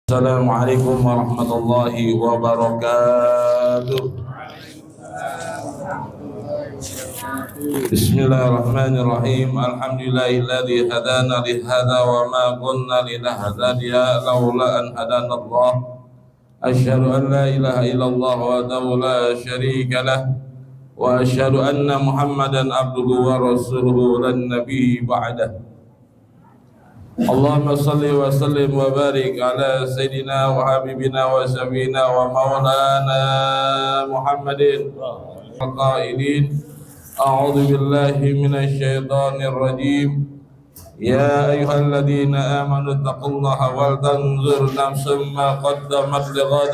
Assalamualaikum warahmatullahi wabarakatuh. Bismillahirrahmanirrahim. Alhamdulillahilladzi hadana li hadza wa ma kunna linahtadiya laula an hadana Allah. Asyhadu an la ilaha illallah wahdahu la syarika lah wa asyhadu anna Muhammadan abduhu wa rasuluhu lan nabiyya ba'dah. Allahumma salli wa sallim wa barik ala sayyidina wa habibina wa syafiina wa maulana Muhammadin qailin a'udzu billahi minasy syaithanir rajim ya ayyuhalladzina amanu taqullaha wal tanzur nafsum ma qaddamat lighad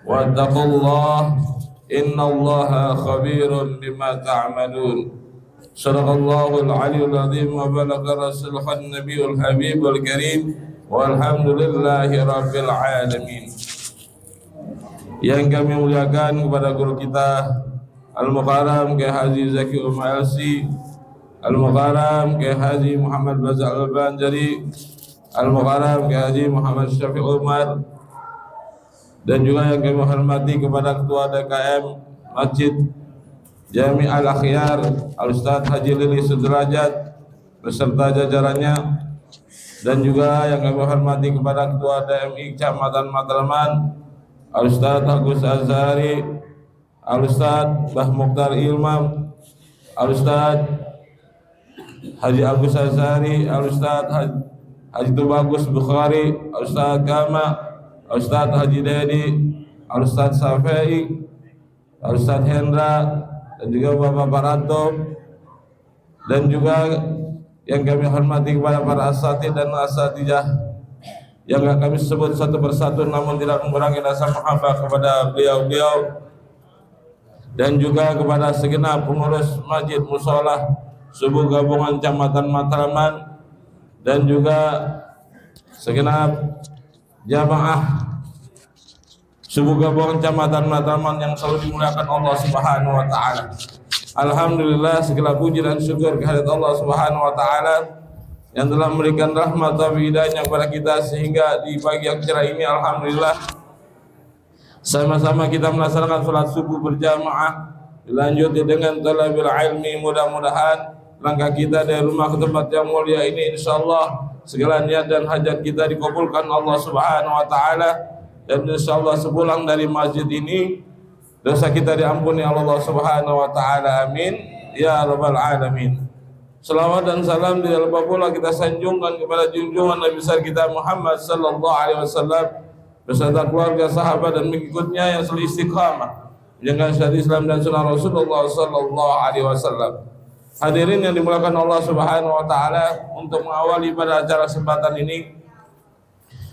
wa taqullaha innallaha khabirun bima ta'malun. Sadaqallahul aliyyul azim wa balagha rasulun nabiyul habibul karim walhamdulillahi rabbil alamin. Yang kami muliakan kepada guru kita Al-Mukarram Kiai Haji Zaki Umar Elsi, Al-Mukarram Kiai Haji Muhammad Bazal Al-Banjari, Al-Mukarram Kiai Haji Muhammad Syafiq Umar, dan juga yang kami hormati kepada Ketua DKM Masjid Jami Al-Akhyar Al-Ustaz Haji Lili Sudrajat beserta jajarannya, dan juga yang kami hormati kepada Ketua DMI Kecamatan Matraman Al-Ustaz Agus Azhari, Al-Ustaz Bah Mukhtar Ilmam, Al-Ustaz Haji Agus Azhari, Al-Ustaz Haji Tubagus Bukhari, Al-Ustaz Kama, Al-Ustaz Haji Dedi, Al-Ustaz Safei, Al-Ustaz Hendra, dan juga Bapak Baranto, dan juga yang kami hormati kepada para asatidz dan asatijah yang kami sebut satu persatu namun tidak mengurangi rasa mahabbah kepada beliau-beliau, dan juga kepada segenap pengurus Masjid Musholah Subuh Gabungan Kecamatan Matraman, dan juga segenap jamaah Subuh Gabungan Kecamatan Matraman yang selalu dimuliakan Allah Subhanahu wa taala. Alhamdulillah, segala puji dan syukur kehadirat Allah Subhanahu wa taala yang telah memberikan rahmat dan hidayahnya kepada kita sehingga di pagi yang cerah ini alhamdulillah sama-sama kita melaksanakan salat subuh berjamaah, dilanjuti dengan talabil ilmi. Mudah-mudahan langkah kita dari rumah ke tempat yang mulia ini insyaallah segala niat dan hajat kita dikabulkan Allah Subhanahu wa taala. Dan insyaallah sepulang dari masjid ini dosa kita diampuni Allah Subhanahu wa taala. Amin ya rabbal alamin. Selawat dan salam tidak lupa pula kita sanjungkan kepada junjungan Nabi besar kita Muhammad sallallahu alaihi wasallam beserta keluarga, sahabat dan mengikutnya yang selalu istiqamah menjaga syariat Islam dan sunnah Rasulullah sallallahu alaihi wasallam. Hadirin yang dimuliakan Allah Subhanahu wa taala, untuk mengawali pada acara kesempatan ini,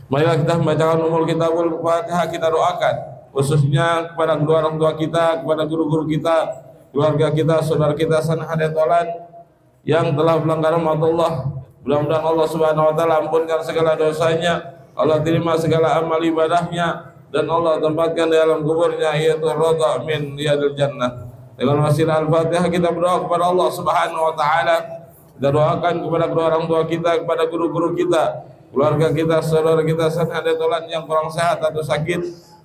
marilah kita membacakan Kitabul Fatihah. Kita doakan khususnya kepada kedua orang tua kita, kepada guru-guru kita, keluarga kita, saudara kita sana hadatolan yang telah melanggar Allah. Mudah-mudahan Allah Subhanahu wa taala ampunkan segala dosanya, Allah terima segala amal ibadahnya, dan Allah tempatkan di alam kuburnya yaitu radha min riyadil jannah. Dengan wasilah Al-Fatihah kita berdoa kepada Allah Subhanahu wa taala. Kita doakan kepada kedua orang tua kita, kepada guru-guru kita, keluarga kita, saudara kita sanadatolan yang kurang sehat atau sakit,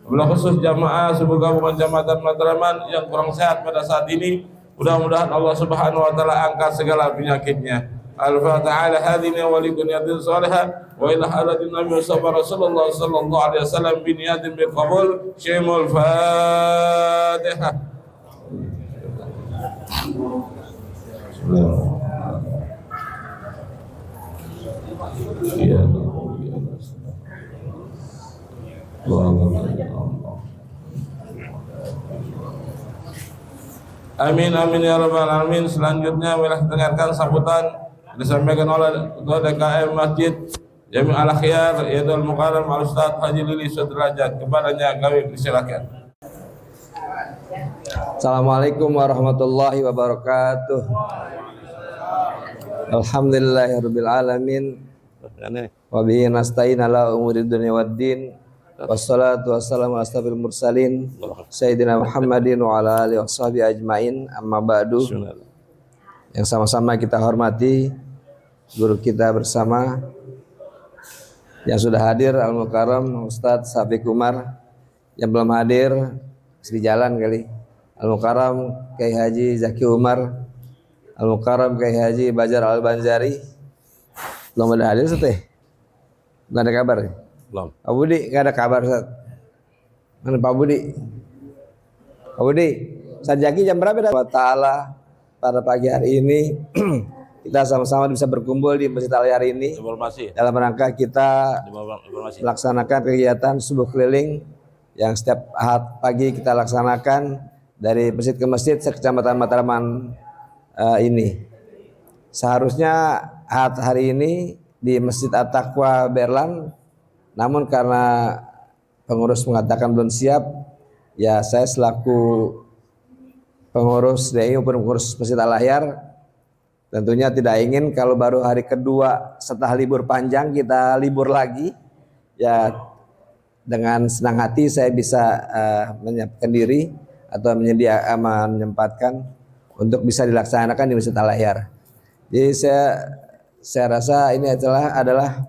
wabil khusus jamaah Subuh Gabungan Kecamatan Matraman yang kurang sehat pada saat ini, mudah-mudahan Allah Subhanahu wa taala angkat segala penyakitnya. Al-Fatihah hadini wa likum niyatin salihah wa ila hadatin Nabi Rasulullah sallallahu alaihi wasallam bi niyatin bil qabul. Syemul Fatihah. Amin amin ya rabbal alamin. Selanjutnya marilah dengarkan sambutan disampaikan oleh Ketua DKM Masjid Jami Al-Akhyar yaitu Al-Mukarram Al-Ustaz Haji Lili Sudrajat. Kepadanya kami persilakan. Assalamualaikum warahmatullahi wabarakatuh. Alhamdulillahirabbil alamin. Wa bihi nasta'in ala umuri dunya waddin. Wassalatu wassalamu ala asyrofil mursalin Sayyidina Muhammadin wa ala alihi washabihi ajmain. Amma ba'du. Yang sama-sama kita hormati guru kita bersama Yang sudah hadir Al Mukarram Ustadz Syafiq Umar, yang belum hadir di jalan kali. Al Mukarram Kiai Haji Zaki Umar, Al Mukarram Kiai Haji Bajar Al Banjari. Belum ada hadir Ustadz. Nggak ada kabar. Belum. Pak Budi nggak ada kabar Ustadz. Mana Pak Budi? Pak Budi, Ustadz Zaki jam berapa dah? Ta'ala pada pagi hari ini kita sama-sama bisa berkumpul di Masjid Al-Ahyar ini dalam rangka kita melaksanakan kegiatan subuh keliling yang setiap Ahad pagi kita laksanakan dari masjid ke masjid sekecamatan Matraman ini. Seharusnya Ahad hari ini di Masjid At-Taqwa Berlan, namun karena pengurus mengatakan belum siap, ya saya selaku pengurus DI maupun pengurus Masjid Al-Ahyar tentunya tidak ingin kalau baru hari kedua setelah libur panjang kita libur lagi. Ya dengan senang hati saya bisa menyiapkan diri atau menyempatkan untuk bisa dilaksanakan di Masjid Al-Ahyar. Jadi saya rasa ini adalah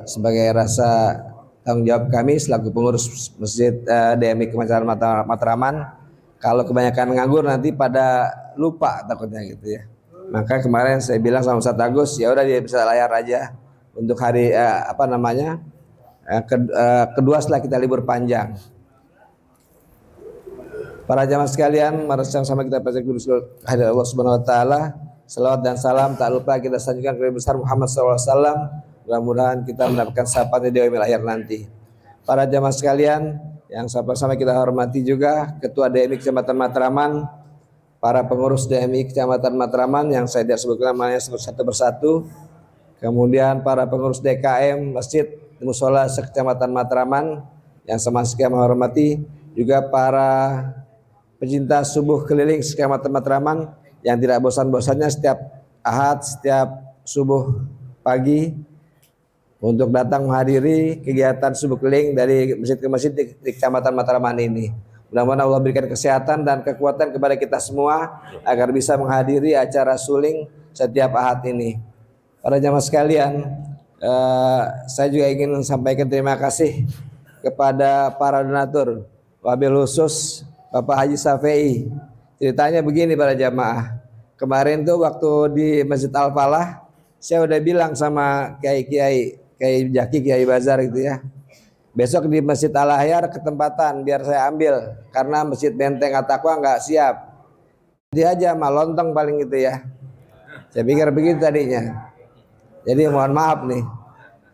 sebagai rasa tanggung jawab kami selaku pengurus Masjid DMI Kemajuan Matraman. Kalau kebanyakan nganggur nanti pada lupa takutnya gitu ya. Maka kemarin saya bilang sama Ustadz Agus, ya udah dia bisa layar aja untuk hari kedua setelah kita libur panjang. Para jamaah sekalian, mari sama kita baca hadirat Allah Subhanahu wa taala. Selawat dan salam tak lupa kita sanjungkan kepada besar Muhammad SAW. Mudah-mudahan kita mendapatkan syafaat di yaumil akhir nanti. Para jamaah sekalian, yang sama-sama kita hormati juga Ketua DMI Kecamatan Matraman, para pengurus DMI Kecamatan Matraman yang saya tidak sebutkan namanya satu persatu, kemudian para pengurus DKM Masjid Musola Sekecamatan Matraman yang sama-sama menghormati, juga para pecinta subuh keliling Sekecamatan Matraman yang tidak bosan-bosannya setiap Ahad, setiap subuh pagi untuk datang menghadiri kegiatan subuh keliling dari masjid ke masjid di Kecamatan Matraman ini. Mudah-mudahan Allah berikan kesehatan dan kekuatan kepada kita semua agar bisa menghadiri acara suling setiap Ahad ini. Para jamaah sekalian, saya juga ingin sampaikan terima kasih kepada para donatur, wabil khusus Bapak Haji Syafi'i. Ceritanya begini para jamaah, kemarin tuh waktu di Masjid Al-Falah, saya udah bilang sama Kiai Jaki, Kiai Bazar gitu ya, besok di Masjid Al-Ahyar ketempatan biar saya ambil karena Masjid Benteng At-Taqwa nggak siap. Dia aja mah lontong paling gitu ya. Saya pikir begitu tadinya. Jadi mohon maaf nih.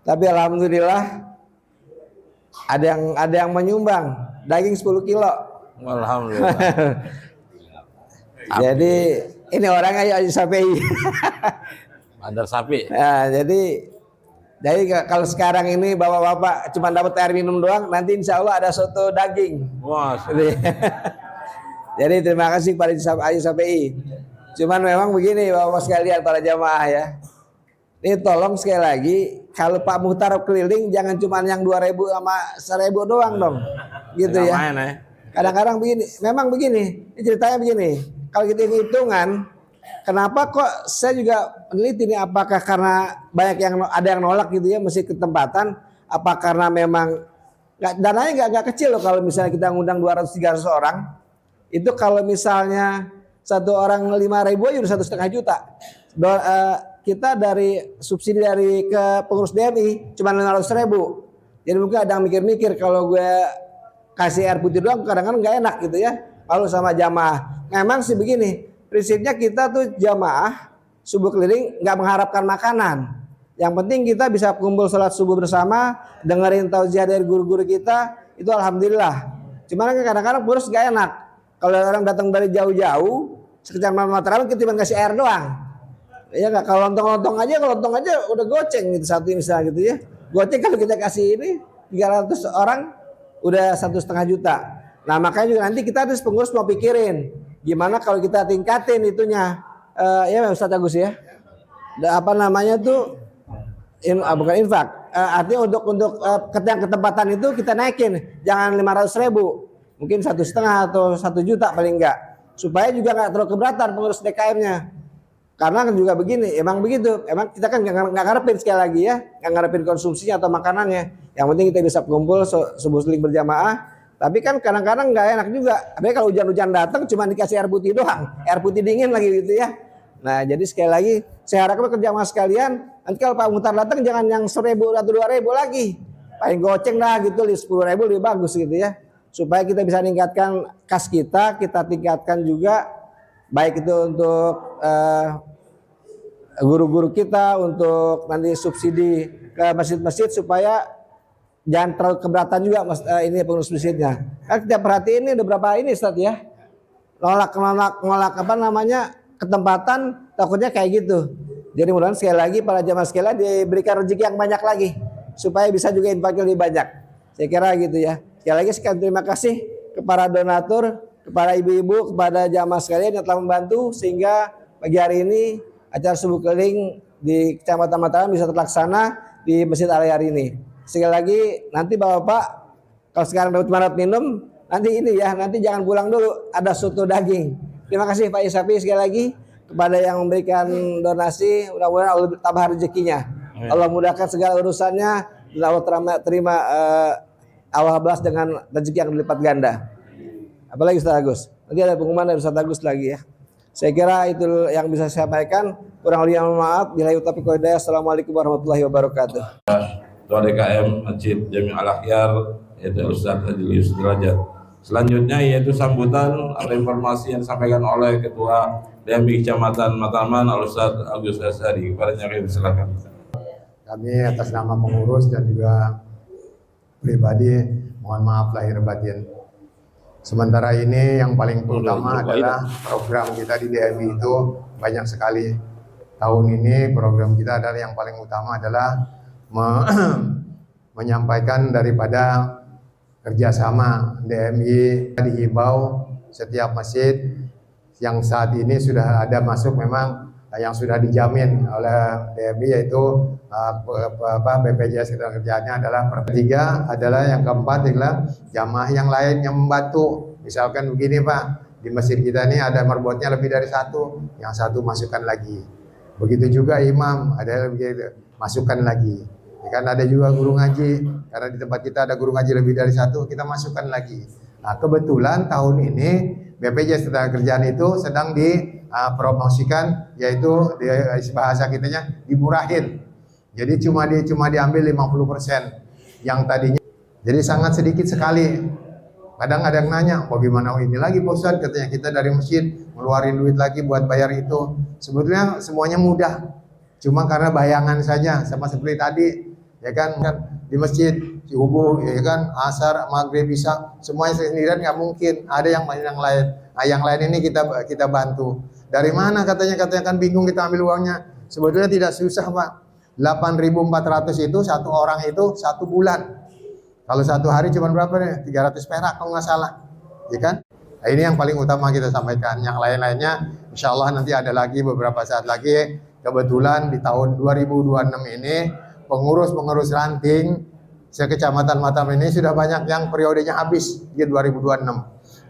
Tapi alhamdulillah ada yang menyumbang daging 10 kilo. Alhamdulillah. Jadi ini orangnya Haji Syafi'i. Bandar sapi. Nah, jadi kalau sekarang ini bapak-bapak cuma dapat air minum doang, nanti insya Allah ada soto daging. Wah. Jadi terima kasih kepada Haji Syafi'i. Cuman memang begini bapak sekalian para jamaah ya. Ini tolong sekali lagi kalau Pak Muhtar keliling jangan cuma yang 2.000 sama 1.000 doang dong. Gitu ya. Kadang-kadang begini, memang begini. Ini ceritanya begini. Kalau kita hitungan, kenapa kok saya juga meneliti nih, apakah karena banyak ada yang nolak gitu ya mesti ketempatan, apa karena memang dananya nggak kecil loh kalau misalnya kita ngundang 200-300 orang, itu kalau misalnya satu orang 5.000 aja udah 1,5 juta. Kita dari subsidi dari ke pengurus DMI cuma 500.000. Jadi mungkin ada yang mikir-mikir kalau gue kasih air putih doang kadang-kadang nggak enak gitu ya. Lalu sama jamaah, memang sih begini. Prinsipnya kita tuh jamaah subuh keliling nggak mengharapkan makanan. Yang penting kita bisa kumpul sholat subuh bersama, dengerin tausiah dari guru-guru kita, itu alhamdulillah. Cuman kadang-kadang pengurus nggak enak. Kalau orang datang dari jauh-jauh, sekitar Matraman kita cuma kasih air doang. Ya nggak, kalau lontong aja udah goceng gitu satu misalnya gitu ya. Goceng kalau kita kasih ini 300 orang udah 1,5 juta. Nah makanya juga nanti kita harus pengurus mau pikirin gimana kalau kita tingkatin itunya, ya Ustadz Agus ya, apa namanya tuh, bukan infak, artinya untuk ketempatan itu kita naikin, jangan 500.000, mungkin 1,5 atau 1 juta paling enggak, supaya juga nggak terlalu keberatan pengurus DKM-nya. Karena kan juga begini, emang begitu, emang kita kan nggak ngarepin sekali lagi ya, nggak ngarepin konsumsinya atau makanannya. Yang penting kita bisa kumpul subuh seling berjamaah. Tapi kan kadang-kadang nggak enak juga. Tapi kalau hujan-hujan datang cuma dikasih air putih doang, air putih dingin lagi gitu ya. Nah jadi sekali lagi saya harapkan kerja sama sekalian, nanti kalau Pak Muhtar datang jangan yang 1.000 atau 2.000 lagi, paling goceng dah gitu, 10.000 lebih bagus gitu ya. Supaya kita bisa meningkatkan kas kita tingkatkan juga, baik itu untuk guru-guru kita, untuk nanti subsidi ke masjid-masjid supaya jangan terlalu keberatan juga ini pengurus masjidnya. Kan kita perhatiin ini udah berapa ini Ustaz ya, nolak apa namanya ketempatan, takutnya kayak gitu. Jadi mudah-mudahan sekali lagi para jamaah sekalian diberikan rezeki yang banyak lagi supaya bisa juga infaknya lebih banyak. Saya kira gitu ya. Sekali lagi sekian terima kasih kepada donatur, kepada ibu-ibu, kepada jamaah sekalian yang telah membantu sehingga pagi hari ini acara subuh keliling di Kecamatan Mataram bisa terlaksana di Masjid Al-Hayar ini. Sekali lagi nanti Bapak kalau sekarang dapat manat minum, nanti ini ya, nanti jangan pulang dulu, ada soto daging. Terima kasih Pak Isafi sekali lagi kepada yang memberikan donasi, mudah-mudahan Allah tambah rezekinya. Allah mudahkan segala urusannya dan Allah terima Allah balas dengan rezeki yang berlipat ganda. Apalagi Ustaz Agus. Nanti ada pengumuman dari Ustaz Agus lagi ya. Saya kira itu yang bisa saya sampaikan. Kurang lebih maaf. Bila taufiq wal hidayah. Assalamualaikum warahmatullahi wabarakatuh. Ketua DKM Masjid Jami Al-Akhyar yaitu Ustaz Adilius Derajat. Selanjutnya yaitu sambutan atau informasi yang disampaikan oleh Ketua DMI Kecamatan Matraman Al-Ustaz Agus Asyari. Kepadanya kami silakan. Kami atas nama pengurus dan juga pribadi mohon maaf lahir batin. Sementara ini yang paling utama adalah program kita di DMI itu banyak sekali. Tahun ini program kita adalah yang paling utama adalah menyampaikan daripada kerjasama DMI. Dihimbau setiap masjid yang saat ini sudah ada masuk memang yang sudah dijamin oleh DMI yaitu BPJS Ketenagakerjaannya adalah ketiga adalah yang keempat adalah jamaah yang lain yang membantu. Misalkan begini Pak, di masjid kita ini ada marbotnya lebih dari satu, yang satu masukkan lagi. Begitu juga imam ada begitu, masukkan lagi. Kan ada juga guru ngaji, karena di tempat kita ada guru ngaji lebih dari satu, kita masukkan lagi. Nah kebetulan tahun ini BPJS Ketenagakerjaan itu sedang dipromosikan, yaitu di bahasa kitanya dimurahin. Jadi cuma diambil 50% yang tadinya. Jadi sangat sedikit sekali. Kadang ada yang nanya, bagaimana ini lagi Pak Ustadz, katanya kita dari masjid ngeluarin duit lagi buat bayar itu. Sebetulnya semuanya mudah. Cuma karena bayangan saja, sama seperti tadi, ya kan di masjid subuh, ya kan asar, maghrib, isya, semuanya sendirian nggak mungkin. Ada yang lain. Nah, yang lain ini kita bantu. Dari mana katanya kan bingung kita ambil uangnya. Sebetulnya tidak susah Pak. 8.400 itu satu orang itu 1 bulan. Kalau satu hari cuma berapa nih? 300 perak kalau nggak salah, ya kan? Nah, ini yang paling utama kita sampaikan. Yang lain-lainnya, insya Allah nanti ada lagi beberapa saat lagi. Kebetulan di tahun 2026 ini pengurus ranting sekecamatan Mataram ini sudah banyak yang periodenya habis di 2026.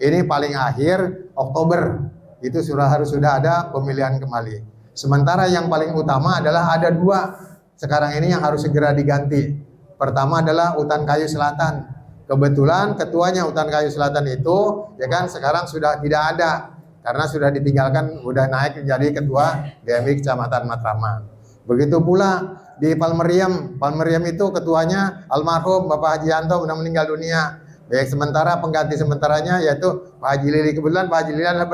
Ini paling akhir Oktober itu harus sudah ada pemilihan kembali. Sementara yang paling utama adalah ada 2 sekarang ini yang harus segera diganti. Pertama adalah Utan Kayu Selatan. Kebetulan ketuanya Utan Kayu Selatan itu ya kan sekarang sudah tidak ada karena sudah ditinggalkan, sudah naik menjadi ketua DMI Kecamatan Matraman. Begitu pula di Palmeriam itu ketuanya almarhum Bapak Haji Yanto sudah meninggal dunia. Baik, sementara pengganti sementaranya yaitu Pak Haji Lili. Kebetulan Pak Haji Lili adalah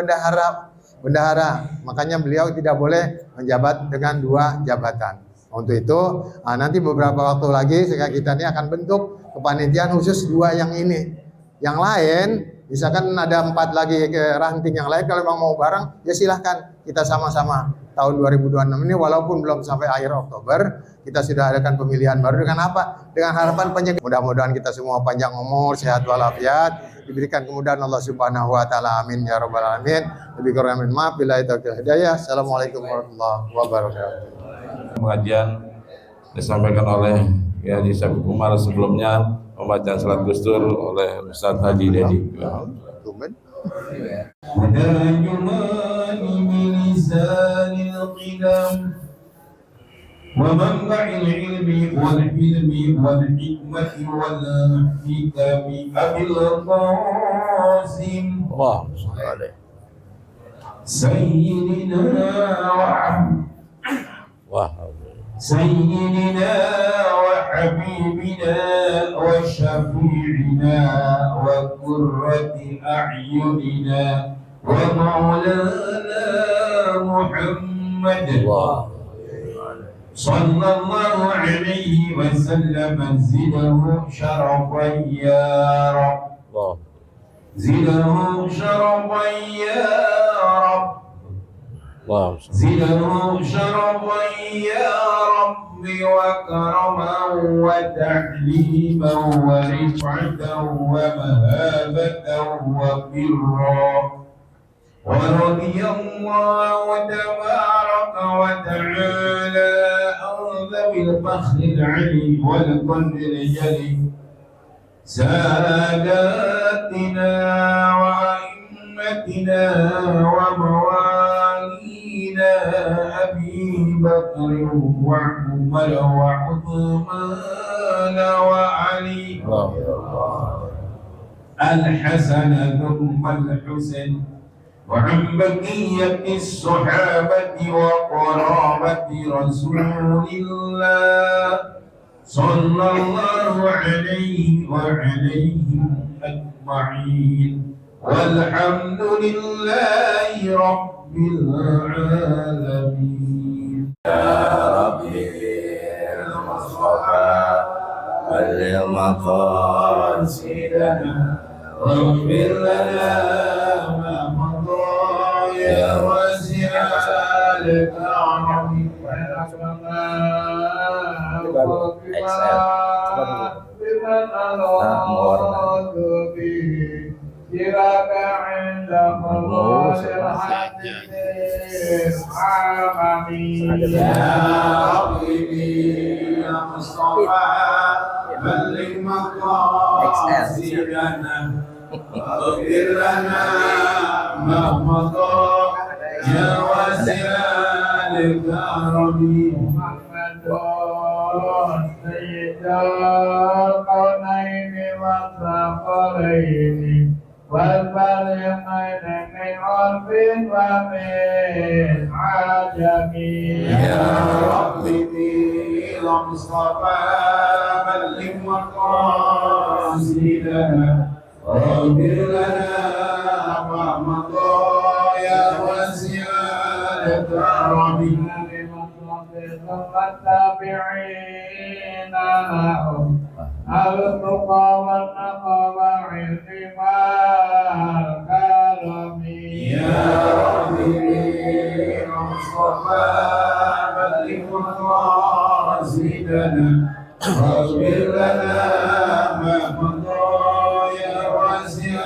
bendahara. Makanya beliau tidak boleh menjabat dengan 2 jabatan. Untuk itu nanti beberapa waktu lagi kita ini akan bentuk kepanitiaan khusus 2 yang ini. Yang lain misalkan ada 4 lagi ke ranting yang lain, kalau memang mau bareng ya silahkan kita sama-sama tahun 2026 ini walaupun belum sampai akhir Oktober kita sudah adakan pemilihan baru dengan apa? Dengan harapan mudah-mudahan kita semua panjang umur, sehat walafiat, diberikan kemudahan Allah Subhanahu wa taala. Amin ya rabbal alamin. Lebih kurang maaf bila itu hidayah. Assalamualaikum warahmatullahi wabarakatuh. Pengajian disampaikan oleh Haji Syafiq Umar, sebelumnya pembacaan salat Gustur oleh Ustaz Haji Dedi. Tumen. القدم ومنبع العلم والحلم والحكمة والحكم أبي القاسم اللهم صل عليه سيدنا وحبيبنا وشفيعنا وقرة أعيننا ومولانا محمد صلى الله عليه وسلم زده شرفا يا رب زده شرفا يا رب زده شرفا يا رب وكرما وتعليما ورفعة ومهابة وبرا ورضي الله تبارك وتعالى عن ذوي الفخر العلي والقدر الجلي ساداتنا وأئمتنا وموالينا أبي بكر وعمر وعثمان وعلي الحسن ثم الحسن وعن بقية الصحابة وقرابة رسول الله صلى الله عليه وعليهم أجمعين والحمد لله رب العالمين يا ربي المصطفى بلغ مقاصدنا واغفر لنا ما مضى يا واسع الكرم بمن أراد به سواك عند قبول الحديث آمين يا ربي يا مصطفى بلغ مقاصدنا واغفر لنا ما مضى يا واسع الكرم محمد سيد القرنين والثقلين والفريقين من عرف ومن عجم يا ربي المصطفى بلغ مقاصدنا واغفر لنا ما مضى يا واسع الكرم والتابعين لهم التقى والنقى والعلم والكرم يا ربي المصطفى بلغ مقاصدنا واغفر لنا ما مضى يا واسع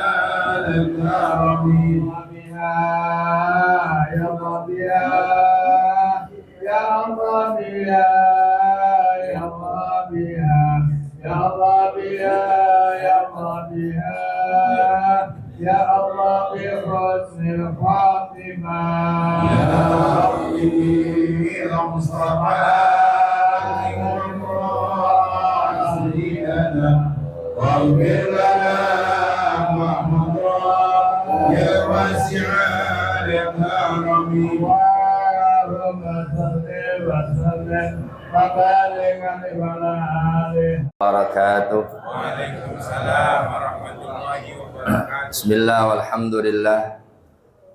الكرم وبها يرضى يا ربيا يا ربيا يا ربيا يا ربيا يا الله بحسن الخاتمة يا ربي المصطفى واغفر لنا ما مضى يا واسع الكرم Barakatuh. Waalaikumsalam warahmatullahi wabarakatuh. Bismillah walhamdulillah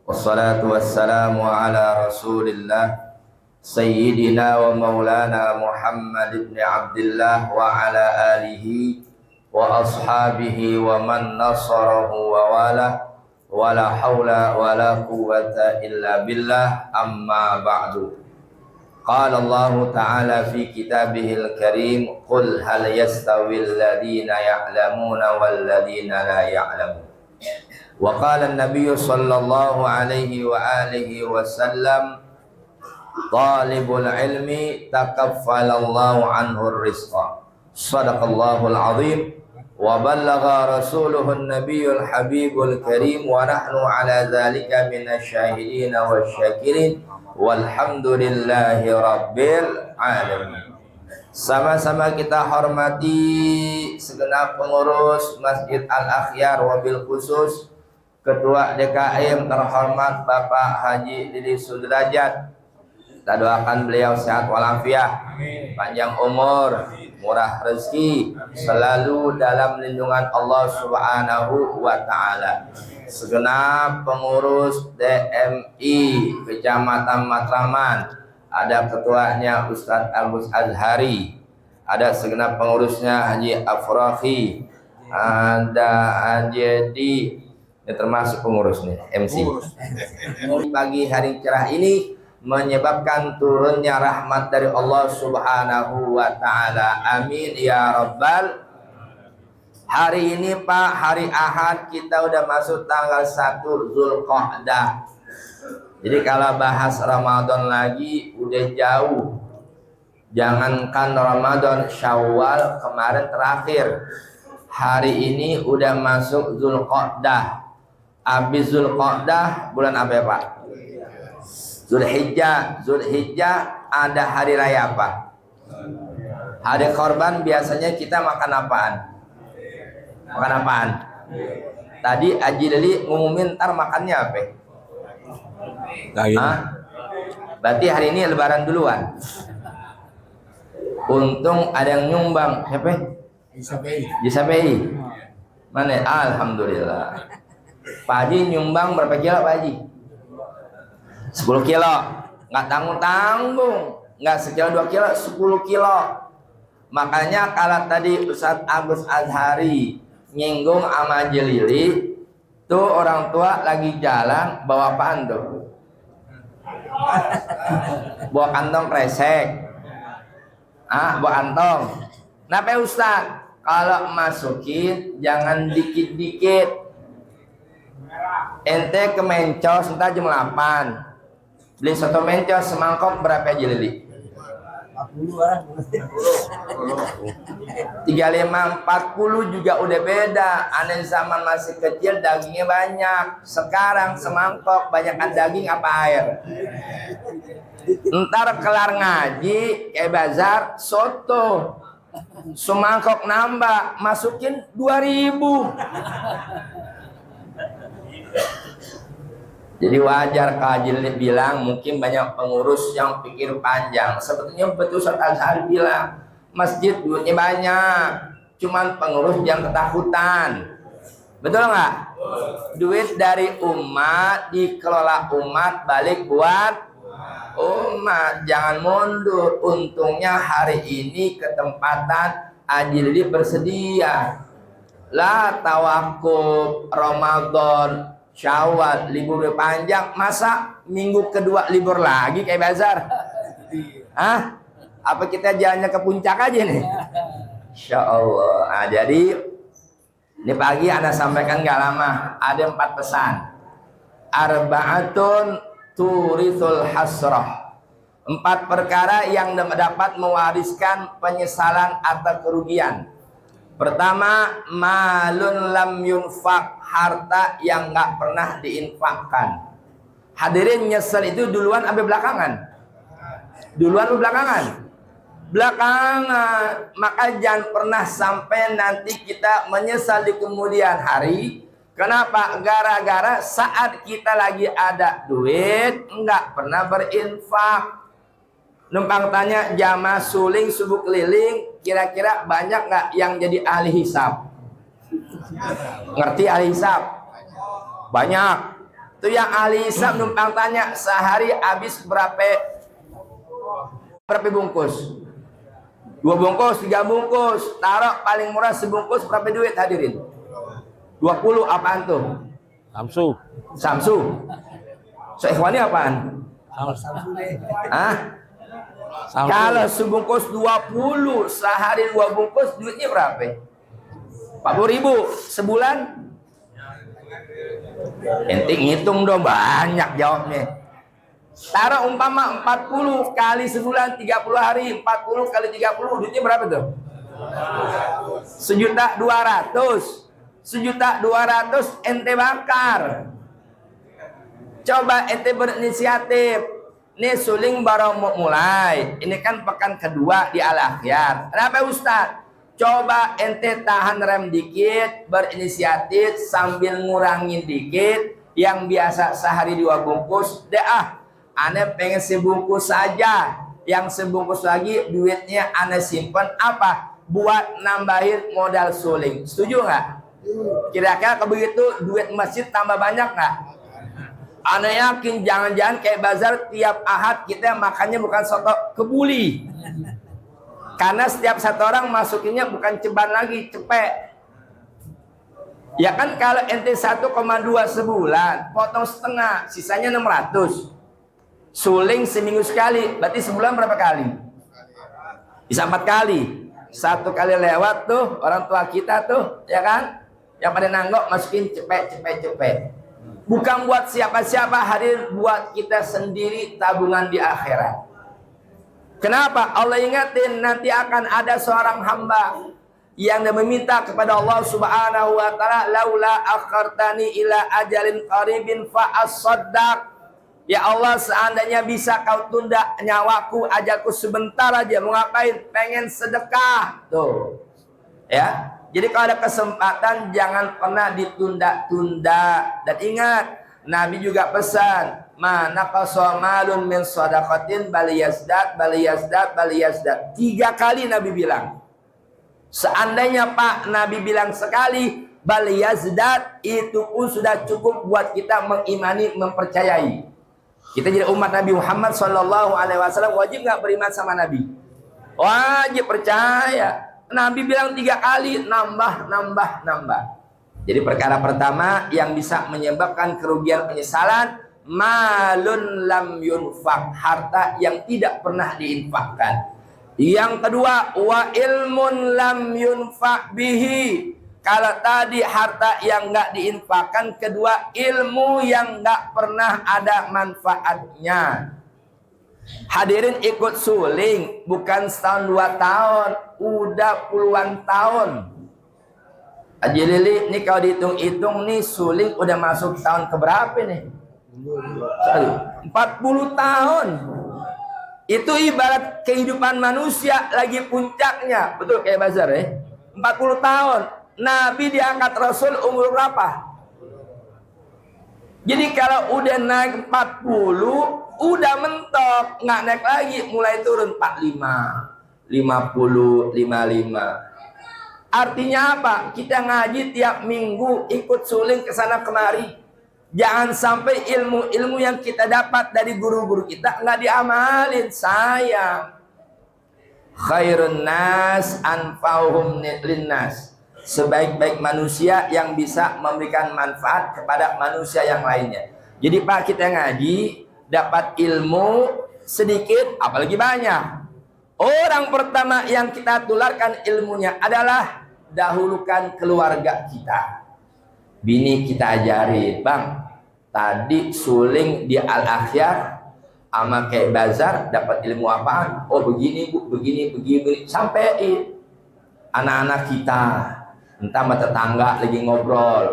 wassalatu wassalamu ala rasulillah Sayyidina wa maulana Muhammad ibn Abdillah wa ala alihi wa ashabihi wa man nasarahu wa wala wa la hawla wa la quwwata illa billah amma ba'du. Qala Allah Ta'ala fi kitabihil karim qul hal yastawi alladhina ya'lamuna wal ladhina la ya'lamun. Wa qala an-nabiy sallallahu alaihi wa alihi wa sallam talibul ilmi takaffala Allahu anhu ar-rizqa. Sadaqallahul azim wa ballagha rasuluhu an-nabiyyul habibul karim wa nahnu ala dhalika minasy syahidin wasyakirin walhamdulillahi rabbil alamin. Sama-sama kita hormati segenap pengurus Masjid Al-Akhyar, wabil khusus Ketua DKM terhormat Bapak Haji Didi Sudrajat. Kita doakan beliau sehat walafiat, panjang umur, murah rezeki, selalu dalam lindungan Allah Subhanahu wa taala. Segenap pengurus DMI Kecamatan Matraman, ada ketuanya Ustadz Agus Azhari, ada segenap pengurusnya Haji Afrafi, ada Haji ini termasuk pengurus nih, MC. Pagi hari cerah ini menyebabkan turunnya rahmat dari Allah Subhanahu wa taala. Amin ya rabbal. Hari ini Pak, hari Ahad, kita udah masuk tanggal 1 Zulqa'dah. Jadi kalau bahas Ramadan lagi udah jauh. Jangankan Ramadan, Syawal kemarin terakhir. Hari ini udah masuk Zulqa'dah. Habis Zulqa'dah bulan apa ya Pak? Zulhijjah. Zulhijjah ada hari raya apa? Hari korban biasanya kita makan apaan? Makan apaan? Tadi Haji Deli ngumumin ntar makannya apa? Berarti hari ini lebaran duluan. Untung ada yang nyumbang. Siapa? Jisabai. Mana? Alhamdulillah. Pak Haji nyumbang berapa kilo Pak Haji? 10 kilo. Nggak tanggung-tanggung. Nggak sekilo 2 kilo, 10 kilo. Makanya kalau tadi Ustadz Agus Azhari nyinggung sama Jelili, tuh orang tua lagi jalan bawa apaan tuh? Bawa kantong kresek. Bawa kantong. Kenapa Ustadz? Kalau masukin jangan dikit-dikit. Ente ke Mencos entah jam 8. Beli soto Mencos semangkok berapa aja Lili? 35, 40 juga udah beda. Aneh zaman masih kecil dagingnya banyak. Sekarang semangkok banyakkan daging apa air? Ntar kelar ngaji kayak bazar soto. Semangkok nambah, masukin 2000. Jadi wajar Kak Haji bilang mungkin banyak pengurus yang pikir panjang. Sebetulnya betul Ustadz Azhar bilang masjid duitnya banyak, cuman pengurus jangan ketakutan. Betul nggak? Duit dari umat dikelola umat balik buat umat, jangan mundur. Untungnya hari ini ketempatan Haji bersedia. Lah tawakuf Ramadan Syawal libur panjang, masa minggu kedua libur lagi kayak bazar? Apa kita jalannya ke puncak aja nih? Insya Allah. Jadi ini pagi Anda sampaikan gak lama, ada 4 pesan. Arba'atun turithul hasrah. 4 perkara yang dapat mewariskan penyesalan atau kerugian. Pertama, malun lam yunfak, harta yang nggak pernah diinfakkan. Hadirin, nyesel itu duluan apa belakangan? Duluan atau belakangan? Belakangan. Maka jangan pernah sampai nanti kita menyesal di kemudian hari. Kenapa? Gara-gara saat kita lagi ada duit nggak pernah berinfak. Numpang tanya jamaah suling subuh keliling, kira-kira banyak nggak yang jadi ahli hisab? Ngerti ahli hisab? Banyak. Itu yang ahli hisab numpang tanya sehari habis berapa bungkus? 2 bungkus, 3 bungkus. Taruh paling murah sebungkus berapa duit hadirin? 20. Apaan tuh? Samsu. So ikhwani apaan? Kalau sebungkus 20, sehari 2 bungkus, duitnya berapa? 40.000 sebulan. Ente ngitung dong, banyak jawabnya. Taruh umpama 40 kali sebulan 30 hari, 40 kali 30, duitnya berapa tuh? 1.200.000. 1.200.000 ente bakar. Coba ente berinisiatif Ini suling baru mau mulai. Ini kan pekan kedua di Al-Akhyar. Kenapa Ustaz? Coba ente tahan rem dikit, berinisiatif sambil ngurangin dikit. Yang biasa sehari 2 bungkus, aneh pengen sebungkus saja. Yang sebungkus lagi duitnya aneh simpan apa? Buat nambahin modal suling. Setuju nggak? Kira-kira kalau begitu duit masjid tambah banyak nggak? Aneh yakin jangan-jangan kayak bazar tiap ahad kita makannya bukan soto kebuli. Karena setiap satu orang masukinnya bukan ceban lagi, cepek. Ya kan kalau ente 1,2 sebulan, potong setengah, sisanya 600. Suling seminggu sekali, berarti sebulan berapa kali? Bisa 4 kali. 1 kali lewat tuh, orang tua kita tuh, ya kan? Yang pada nanggok masukin cepet. Bukan buat siapa-siapa, hadir buat kita sendiri tabungan di akhirat. Kenapa? Allah ingatin nanti akan ada seorang hamba yang meminta kepada Allah Subhanahu wa taala, laula akhartani ila ajalin qaribin fa asaddaq. Ya Allah, seandainya bisa kau tunda nyawaku, ajalku sebentar aja, mau ngapain? Pengen sedekah. Tuh. Ya. Jadi kalau ada kesempatan jangan pernah ditunda-tunda. Dan ingat, Nabi juga pesan, mana qasamalun min shadaqatin baliyazdat. 3 kali Nabi bilang. Seandainya Pak Nabi bilang sekali, baliyazdat, itu pun sudah cukup buat kita mengimani, mempercayai. Kita jadi umat Nabi Muhammad SAW wajib nggak beriman sama Nabi? Wajib percaya. Nabi bilang 3 kali, nambah. Jadi perkara pertama yang bisa menyebabkan kerugian penyesalan, malun lam yunfak, harta yang tidak pernah diinfakkan. Yang kedua, wa ilmun lam yunfak bihi. Kalau tadi harta yang nggak diinfakkan, kedua ilmu yang nggak pernah ada manfaatnya. Hadirin ikut suling bukan setahun 2 tahun, udah puluhan tahun. Haji Lili, ini kalau dihitung-hitung nih suling udah masuk tahun keberapa nih? 40 tahun. Itu ibarat kehidupan manusia lagi puncaknya, betul kayak bazar ya? 40 tahun. Nabi diangkat Rasul umur berapa? Jadi kalau udah naik 40, udah mentok, nggak naik lagi, mulai turun 45, 50, 55. Artinya apa? Kita ngaji tiap minggu, ikut suling ke sana kemari. Jangan sampai ilmu-ilmu yang kita dapat dari guru-guru kita nggak diamalin, sayang. Khairun nas anfa'uhum linnas. Sebaik-baik manusia yang bisa memberikan manfaat kepada manusia yang lainnya. Jadi Pak, kita ngaji dapat ilmu sedikit apalagi banyak. Orang pertama yang kita tularkan ilmunya adalah dahulukan keluarga kita. Bini kita ajarin, Bang, tadi suling di Al-Akhyar sama kayak bazar dapat ilmu apaan? Oh begini Bu, begini. Sampai anak-anak kita, entah sama tetangga lagi ngobrol,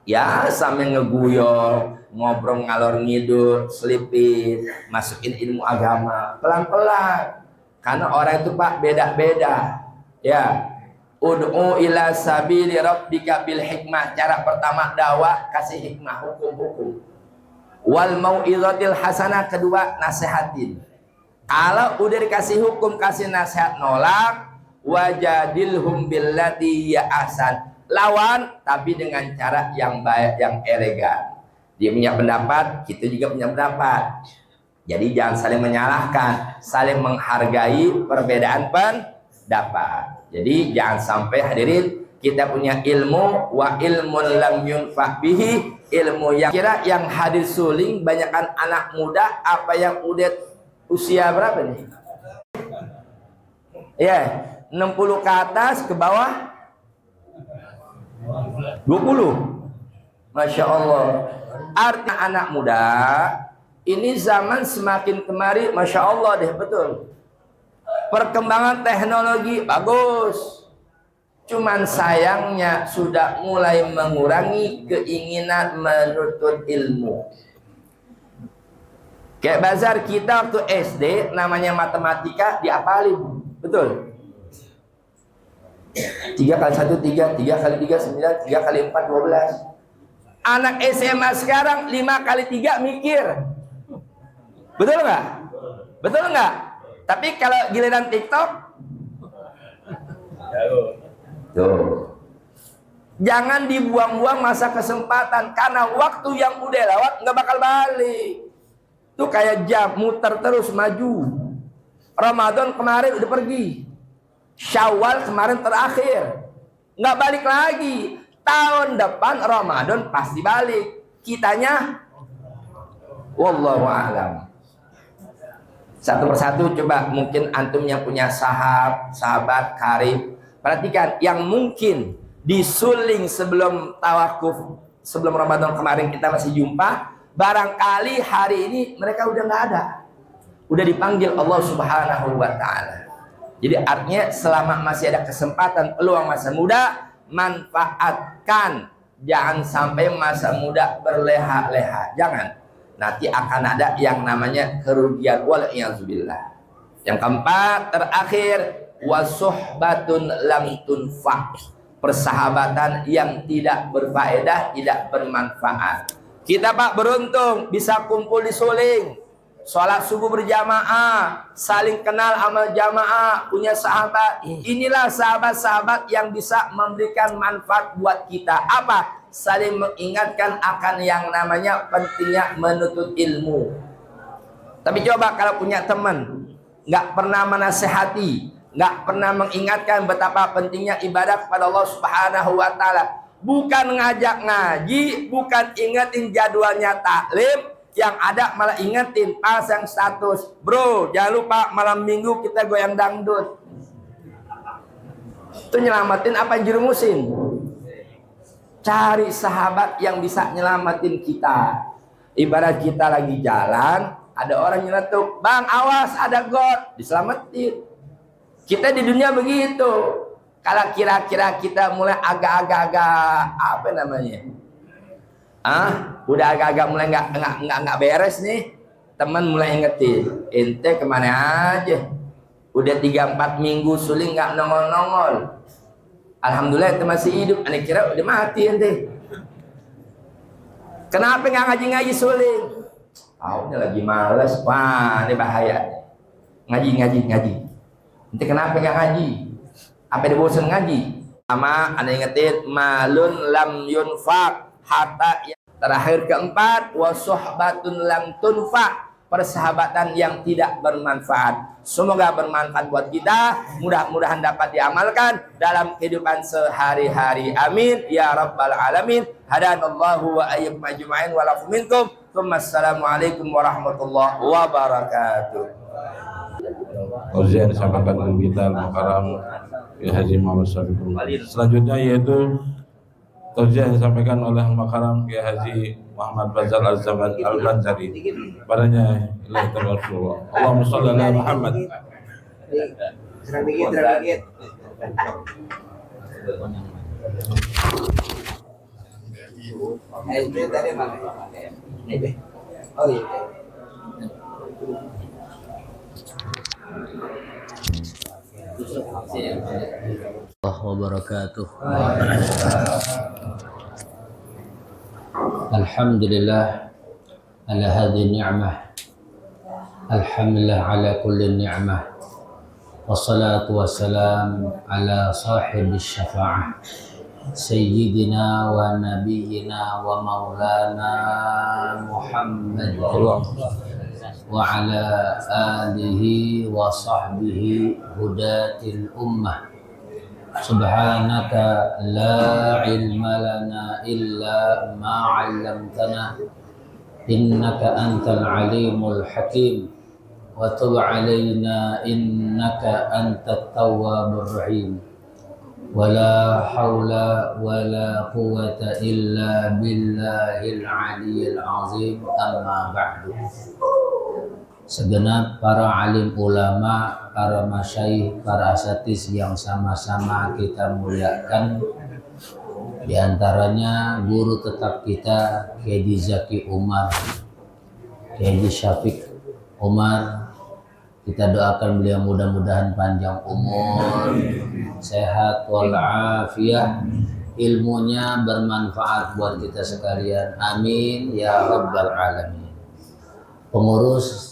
ya sambil ngeguyol, ngobrol ngalor ngidul, selipin, masukin ilmu agama pelan-pelan. Karena orang itu Pak beda-beda. Ya, ud'u ila sabili rabbika bil hikmah. Cara pertama dakwah, kasih hikmah, hukum-hukum. Wal mau'izatil hasanah, kedua nasihatin. Kalau udah dikasih hukum, kasih nasihat, nolak, wajadilhum billati ya ahsan. Lawan tapi dengan cara yang baik, yang elegan. Dia punya pendapat, kita juga punya pendapat. Jadi jangan saling menyalahkan, saling menghargai perbedaan pendapat. Jadi jangan sampai hadirin kita punya ilmu wa ilmun lam yunfaq bihi, ilmu yang kira yang hadir suling banyakkan anak muda apa yang udah usia berapa nih? Ya, 60 ke atas ke bawah 20. Masya Allah. Artinya anak muda ini zaman semakin kemari, Masya Allah deh, betul. Perkembangan teknologi bagus. Cuman sayangnya sudah mulai mengurangi keinginan menuntut ilmu. Kayak bazar kita waktu SD namanya matematika diapalin, betul? 3 kali 1 3, 3 kali 3 9, 3 kali 4 12. Anak SMA sekarang 5 kali 3 mikir, betul nggak? Betul nggak? Tapi kalau giliran TikTok, tuh. Jangan dibuang-buang masa kesempatan, karena waktu yang udah lewat nggak bakal balik. Tuh kayak jam muter terus maju. Ramadan kemarin udah pergi, Syawal kemarin terakhir, nggak balik lagi. Tahun depan Ramadan pasti balik. Kitanya, wallahu a'lam. Satu persatu coba, mungkin antum yang punya sahabat karib, perhatikan yang mungkin disuling sebelum tawakuf, sebelum Ramadan kemarin kita masih jumpa, barangkali hari ini mereka udah nggak ada, udah dipanggil Allah Subhanahu wa ta'ala. Jadi artinya selama masih ada kesempatan, peluang masa muda, manfaatkan. Jangan sampai masa muda berleha-leha, jangan. Nanti akan ada yang namanya kerugian, wal'iyazubillah. Yang keempat, terakhir, wasuhbatun lam tunfa', persahabatan yang tidak berfaedah, tidak bermanfaat. Kita Pak beruntung bisa kumpul di suling, sholat subuh berjamaah, saling kenal amal jamaah, punya sahabat. Inilah sahabat-sahabat yang bisa memberikan manfaat buat kita. Apa? Saling mengingatkan akan yang namanya pentingnya menuntut ilmu. Tapi coba kalau punya teman nggak pernah menasehati, nggak pernah mengingatkan betapa pentingnya ibadah kepada Allah Subhanahu wa ta'ala, bukan ngajak ngaji, bukan ingetin jadwalnya taklim, yang ada malah ingetin pasang status, bro jangan lupa malam minggu kita goyang dangdut. Itu nyelamatin apa jerumusin? Cari sahabat yang bisa nyelamatin kita. Ibarat kita lagi jalan, ada orang nyeletuk, bang awas ada got, diselamatin. Kita di dunia begitu. Kalau kira-kira kita mulai agak-agak apa namanya, udah agak-agak mulai nggak beres nih, teman mulai ingetin, ente kemana aja, udah 3-4 minggu suling nggak nongol-nongol. Alhamdulillah ente masih hidup, ane kira udah mati ente. Kenapa nggak ngaji-ngaji suling? Ini lagi males. Wah ini bahaya. Ngaji. Ente kenapa nggak ngaji? Apa dia bosan ngaji? Sama ane ingetin, malun lam yunfaq, harta yang terakhir. Keempat, wasuhbatun lam tunfa, persahabatan yang tidak bermanfaat. Semoga bermanfaat buat kita, mudah-mudahan dapat diamalkan dalam kehidupan sehari-hari. Amin ya rabbal alamin. Hadanallahu wa iyyakum ajma'in wa lakum minkum. Wassalamualaikum warahmatullahi wabarakatuh. Ujian disampaikan oleh kita Al-Mukarram Kiai Haji Muhammad Syafiqul. Selanjutnya yaitu ujian disampaikan oleh Al-Mukarram Kiai Haji Muhammad Bazal Al-Zaman Al-Banjari. Padanya ilahi tabarruk. Allahumma shalli ala Muhammad. Serang dikit. Oh iya. Wabarakatuh. Alhamdulillah ala hadhihi ni'mah. Alhamdulillah ala kulli ni'mah. Wassalatu wassalam ala sahibi syafa'ah Sayyidina wa nabiyyina wa maulana Muhammad wa ala alihi wa sahbihi hudatil ummah. Subhanaka la ilma lana illa ma 'allamtana innaka antal alimul hakim wa tub 'alaina innaka antat tawwabur rahim. Wala haula wala quwwata illa billahil aliyyil azim. Amma ba'du. Segenap para alim ulama, para masyaikh, para asatis yang sama-sama kita muliakan, di antaranya guru tetap kita Kiai Zaki Umar, Kiai Syafiq Umar. Kita doakan beliau mudah-mudahan panjang umur, sehat walafiat, ilmunya bermanfaat buat kita sekalian. Amin ya rabbal alamin. Pengurus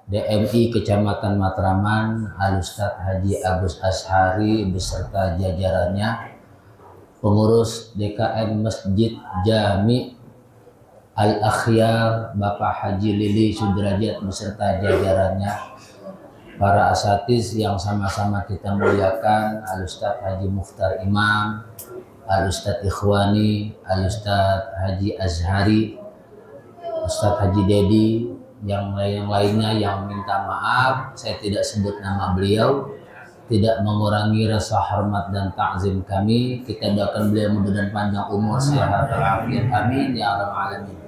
DMI Kecamatan Matraman, Al-Ustadz Haji Agus Ashari beserta jajarannya, pengurus DKM Masjid Jami Al-Akhyar Bapak Haji Lili Sudrajat beserta jajarannya, para asatiz yang sama-sama kita muliakan, Al-Ustadz Haji Mukhtar Imam, Al-Ustadz Ikhwani, Al-Ustadz Haji Azhari, Ustadz Haji Dedi, yang lainnya yang minta maaf saya tidak sebut nama beliau, tidak mengurangi rasa hormat dan takzim kami. Kita doakan beliau mudah-mudahan panjang umur, sehat walafiat, amin ya rabbal alamin.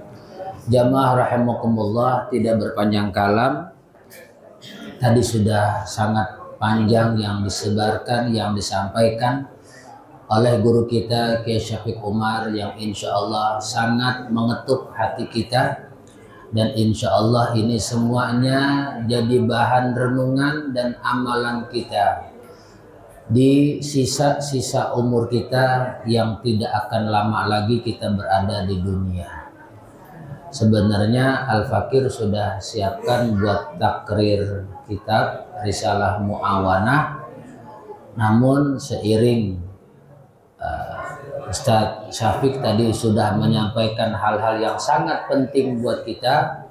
Jamaah rahimakumullah, tidak berpanjang kalam, tadi sudah sangat panjang yang disebarkan, yang disampaikan oleh guru kita Kiai Syafiq Umar, yang insya Allah sangat mengetuk hati kita. Dan insya Allah ini semuanya jadi bahan renungan dan amalan kita di sisa-sisa umur kita yang tidak akan lama lagi kita berada di dunia. Sebenarnya Al-Fakir sudah siapkan buat takrir kitab Risalah Mu'awanah, namun seiring Ustadz Syafiq tadi sudah menyampaikan hal-hal yang sangat penting buat kita.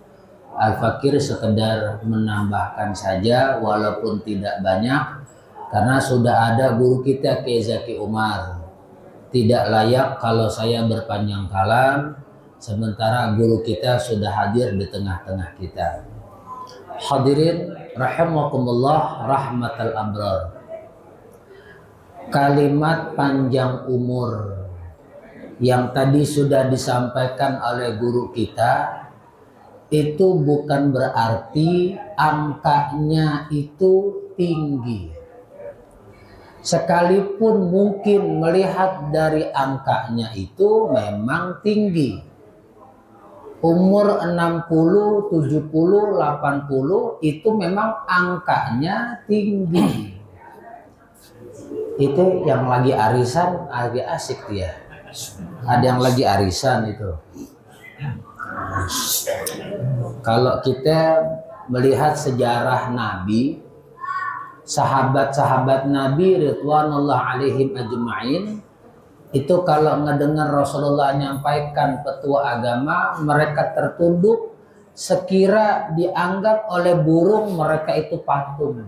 Al-Fakir sekedar menambahkan saja walaupun tidak banyak, karena sudah ada guru kita Kiai Zaki Umar. Tidak layak kalau saya berpanjang kalam sementara guru kita sudah hadir di tengah-tengah kita. Hadirin rahimakumullah rahmatal abrar. Kalimat panjang umur yang tadi sudah disampaikan oleh guru kita itu bukan berarti angkanya itu tinggi. Sekalipun mungkin melihat dari angkanya itu memang tinggi. Umur 60, 70, 80 itu memang angkanya tinggi. Itu yang lagi arisan agak asik dia. Ada yang lagi arisan itu. Kalau kita melihat sejarah Nabi, sahabat-sahabat Nabi ridwanullah alaihim ajma'in, itu kalau ngedengar Rasulullah menyampaikan petua agama, mereka tertunduk sekira dianggap oleh burung mereka itu patung.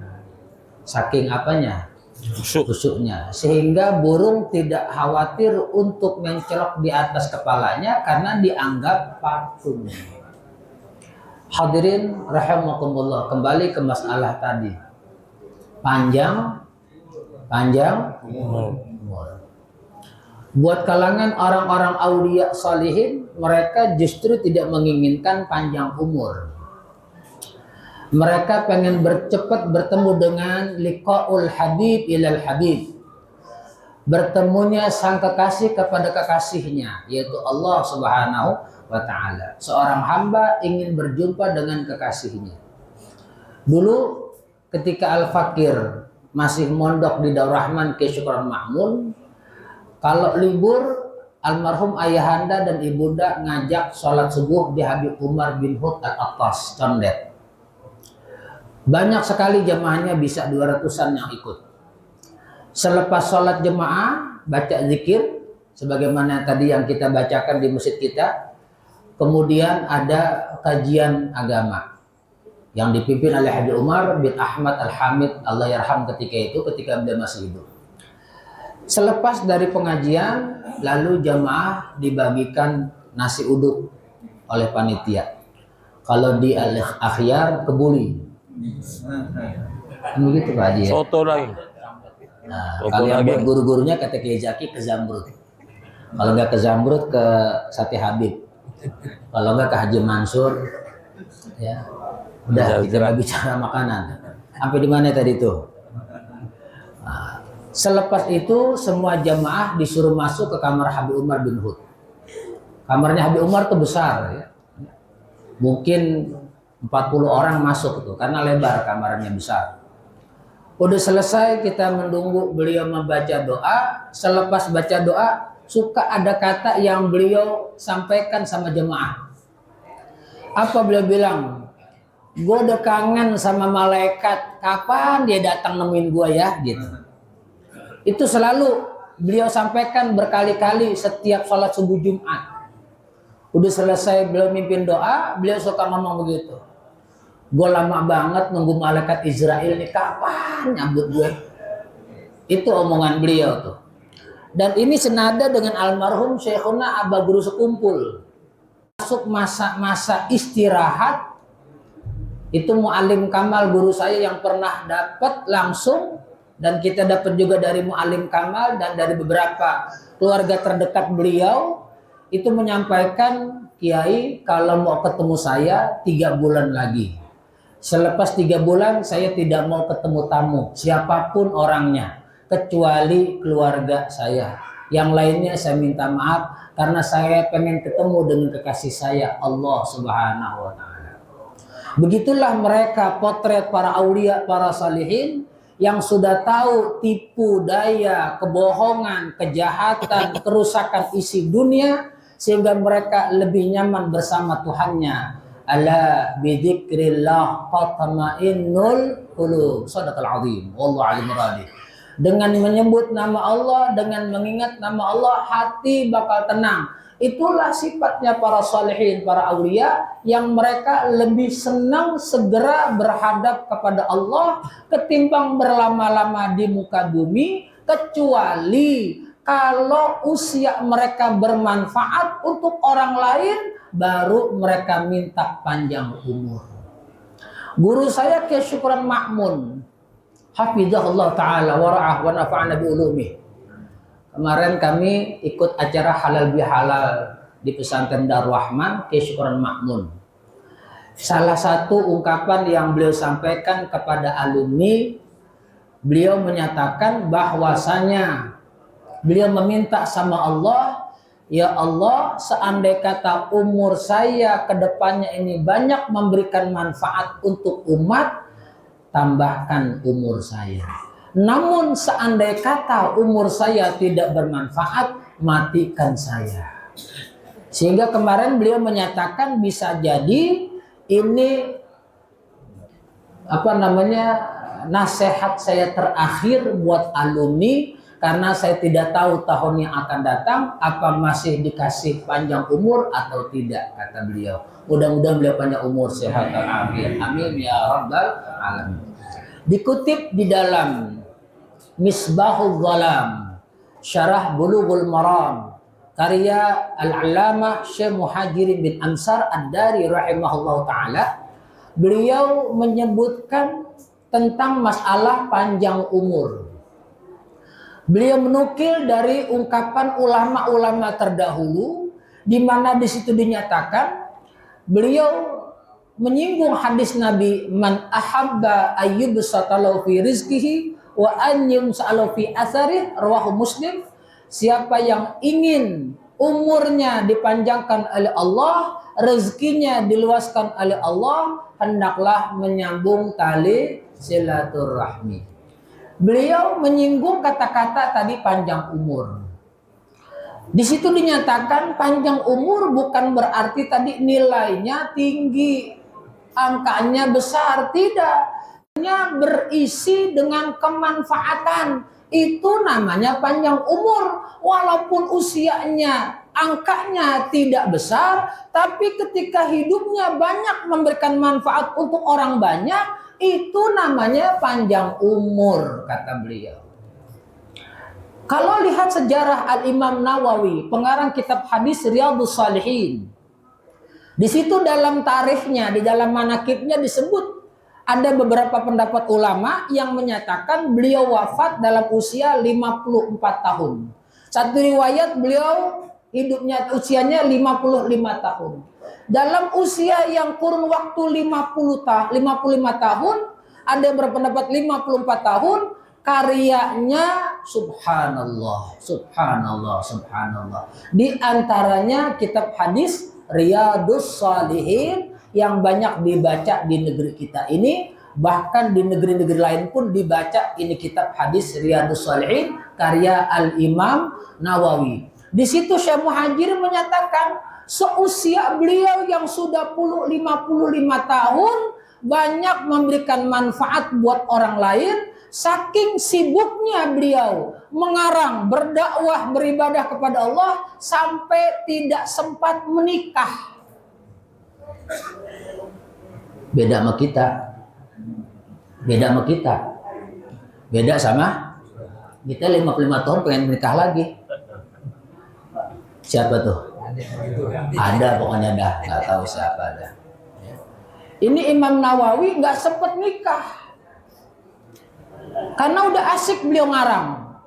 Saking apanya? Kusuknya, sehingga burung tidak khawatir untuk mencelok di atas kepalanya karena dianggap patung. Hadirin rahimakumullah, kembali ke masalah tadi. Panjang umur. Buat kalangan orang-orang aulia salihin, mereka justru tidak menginginkan panjang umur. Mereka pengen bercepat bertemu dengan liqaul habib ilal habib, bertemunya sang kekasih kepada kekasihnya, yaitu Allah Subhanahu wa ta'ala. Seorang hamba ingin berjumpa dengan kekasihnya. Dulu ketika Al-Fakir masih mondok di Darul Rahman Kiai Syukran Ma'mun, kalau libur almarhum ayahanda dan ibunda ngajak sholat subuh di Habib Umar bin Hud Al-Attas Condet. Banyak sekali jemaahnya, bisa 200-an yang ikut. Selepas sholat jemaah baca zikir sebagaimana tadi yang kita bacakan di masjid kita. Kemudian ada kajian agama yang dipimpin oleh Habib Umar bin Ahmad Al-Hamid, Allah yarham ketika beliau masih hidup. Selepas dari pengajian, lalu jemaah dibagikan nasi uduk oleh panitia. Kalau di Al-Akhyar kebuli. Begitu Pak Haji ya? Soto lagi. Nah, kalau yang buat guru-gurunya kata Kiai Zaki ke Zamrud. Kalau nggak ke Zamrud ke Sate Habib. Kalau nggak ke Haji Mansur, ya udah kita nggak bicara makanan. Sampai di mana tadi tuh? Nah, selepas itu semua jamaah disuruh masuk ke kamar Habib Umar bin Hud. Kamarnya Habib Umar tuh besar, ya. Mungkin 40 orang masuk tuh karena lebar kamarnya besar. Udah selesai kita menunggu beliau membaca doa. Selepas baca doa suka ada kata yang beliau sampaikan sama jemaah. Apa beliau bilang? Gue udah kangen sama malaikat. Kapan dia datang nemuin gue ya? Gitu. Itu selalu beliau sampaikan berkali-kali setiap sholat subuh Jumat. Udah selesai beliau mimpin doa, beliau suka ngomong begitu. Gue lama banget nunggu malaikat Israel nih, kapan nyambut gue? Itu omongan beliau tuh. Dan ini senada dengan almarhum Syekhuna Aba Guru Sekumpul. Masuk masa-masa istirahat, itu Mu'alim Kamal guru saya yang pernah dapat langsung, dan kita dapat juga dari Mu'alim Kamal dan dari beberapa keluarga terdekat beliau, itu menyampaikan, Kiai kalau mau ketemu saya 3 bulan lagi. Selepas 3 bulan saya tidak mau ketemu tamu siapapun orangnya kecuali keluarga saya. Yang lainnya saya minta maaf karena saya pengen ketemu dengan kekasih saya Allah Subhanahu wa taala. Begitulah mereka potret para aulia, para salihin yang sudah tahu tipu daya, kebohongan, kejahatan, kerusakan isi dunia sehingga mereka lebih nyaman bersama Tuhannya. Ala bidzikrillah tatma'innul qulub. Shadaqal azim. Wallahu alim radhi. Dengan menyebut nama Allah, dengan mengingat nama Allah, hati bakal tenang. Itulah sifatnya para salihin, para aulia yang mereka lebih senang segera berhadap kepada Allah ketimbang berlama-lama di muka bumi, kecuali kalau usia mereka bermanfaat untuk orang lain, baru mereka minta panjang umur. Guru saya Kiai Syukran Ma'mun, hafizahullah ta'ala wara'ah wa nafa'ana bi ulumih. Kemarin kami ikut acara halal bihalal di pesantren Darul Rahman Kiai Syukran Ma'mun. Salah satu ungkapan yang beliau sampaikan kepada alumni, beliau menyatakan bahwasanya beliau meminta sama Allah, ya Allah, seandai kata umur saya ke depannya ini banyak memberikan manfaat untuk umat, tambahkan umur saya. Namun seandai kata umur saya tidak bermanfaat, matikan saya. Sehingga kemarin beliau menyatakan bisa jadi ini nasihat saya terakhir buat alumni, karena saya tidak tahu tahun yang akan datang apa masih dikasih panjang umur atau tidak, kata beliau. Mudah-mudahan beliau panjang umur, sehat dan afiat. Amin ya rabbal alamin. Dikutip di dalam Misbahul Zalam, Syarah Bulughul Maram, karya Al-Allamah Syekh Muhajirin bin Ansar Ad-Dari rahimahullah ta'ala, beliau menyebutkan tentang masalah panjang umur. Beliau menukil dari ungkapan ulama-ulama terdahulu, di mana di situ dinyatakan beliau menyinggung hadis Nabi, man ahabba ayyubsatalahu fi rizqihi wa an yumsa'alahu fi atharih, rawahu Muslim. Siapa yang ingin umurnya dipanjangkan oleh Allah, rezekinya diluaskan oleh Allah, hendaklah menyambung tali silaturahmi. Beliau menyinggung kata-kata tadi panjang umur. Di situ dinyatakan panjang umur bukan berarti tadi nilainya tinggi, angkanya besar, tidak. Hanya berisi dengan kemanfaatan. Itu namanya panjang umur. Walaupun usianya, angkanya tidak besar, tapi ketika hidupnya banyak memberikan manfaat untuk orang banyak, itu namanya panjang umur, kata beliau. Kalau lihat sejarah Al-Imam Nawawi, pengarang kitab hadis Riyadhus Shalihin, di situ dalam tarikhnya, di dalam manakibnya disebut ada beberapa pendapat ulama yang menyatakan beliau wafat dalam usia 54 tahun. Satu riwayat beliau hidupnya usianya 55 tahun. Dalam usia yang kurun waktu 55 tahun, ada yang berpendapat 54 tahun, karyanya subhanallah, subhanallah, subhanallah. Di antaranya kitab hadis Riyadhus Shalihin yang banyak dibaca di negeri kita ini, bahkan di negeri-negeri lain pun dibaca ini kitab hadis Riyadhus Shalihin karya Al-Imam Nawawi. Di situ Syekh Muhajir menyatakan seusia beliau yang sudah 55 tahun banyak memberikan manfaat buat orang lain. Saking sibuknya beliau mengarang, berdakwah, beribadah kepada Allah sampai tidak sempat menikah. Beda sama kita. Beda sama kita. Beda sama kita 55 tahun pengen menikah lagi. Siapa tuh? Ada pokoknya dah, nggak tahu siapa ada. Ini Imam Nawawi nggak sempat nikah. Karena udah asik beliau ngarang,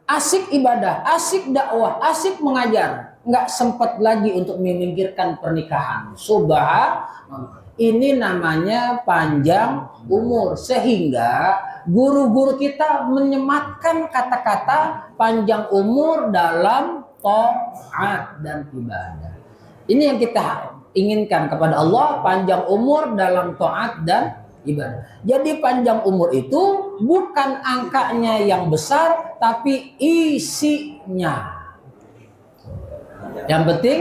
asik ibadah, asik dakwah, asik mengajar, nggak sempat lagi untuk memikirkan pernikahan. Subhanallah, ini namanya panjang umur, sehingga guru-guru kita menyematkan kata-kata panjang umur dalam taat dan ibadah. Ini yang kita inginkan kepada Allah, panjang umur dalam taat dan ibadah. Jadi panjang umur itu bukan angkanya yang besar, tapi isinya. Yang penting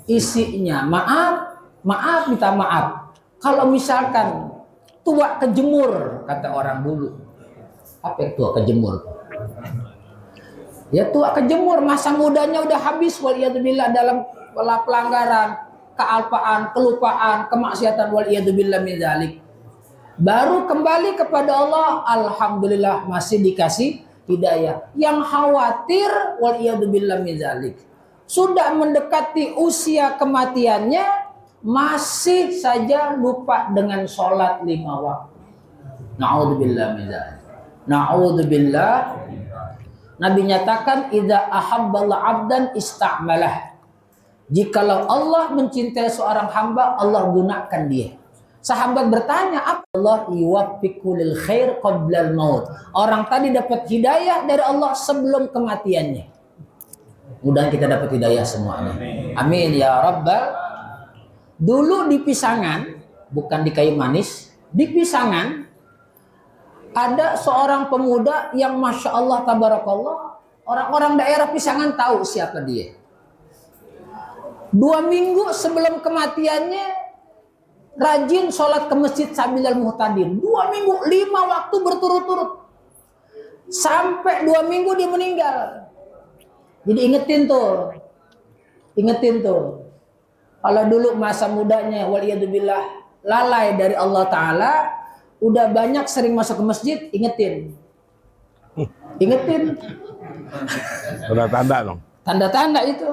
isinya. Maaf, minta maaf. Kalau misalkan tua kejemur, kata orang dulu. Apa yang tua kejemur? Ya tua kejemur, masa mudanya udah habis waliyadzubillah dalam pelanggaran, kealpaan, kelupaan, kemaksiatan waliyadzubillah min dzalik. Baru kembali kepada Allah, alhamdulillah masih dikasih hidayah. Yang khawatir waliyadzubillah min dzalik, sudah mendekati usia kematiannya masih saja lupa dengan sholat 5 waktu. Na'udzubillah min dzalik. Na'udzubillah. Nabi nyatakan idza ahabballahu 'abdan ista'malah. Jikalau Allah mencintai seorang hamba, Allah gunakan dia. Sahabat bertanya, apa Allah yuwaffiqu lil khair qabla al maut. Orang tadi dapat hidayah dari Allah sebelum kematiannya. Mudah-mudahan kita dapat hidayah semuanya. Amin ya rabbal. Dulu di Pisangan, bukan di Kayu Manis, di Pisangan ada seorang pemuda yang masya Allah tabarakallah, orang-orang daerah Pisangan tahu siapa dia. 2 minggu sebelum kematiannya rajin sholat ke masjid sambil muhtadir. 2 minggu, 5 waktu berturut-turut. Sampai 2 minggu dia meninggal. Jadi ingetin tuh. Kalau dulu masa mudanya waliyadzubillah lalai dari Allah Ta'ala, udah banyak sering masuk ke masjid, ingetin. Tanda-tanda dong. Tanda-tanda itu.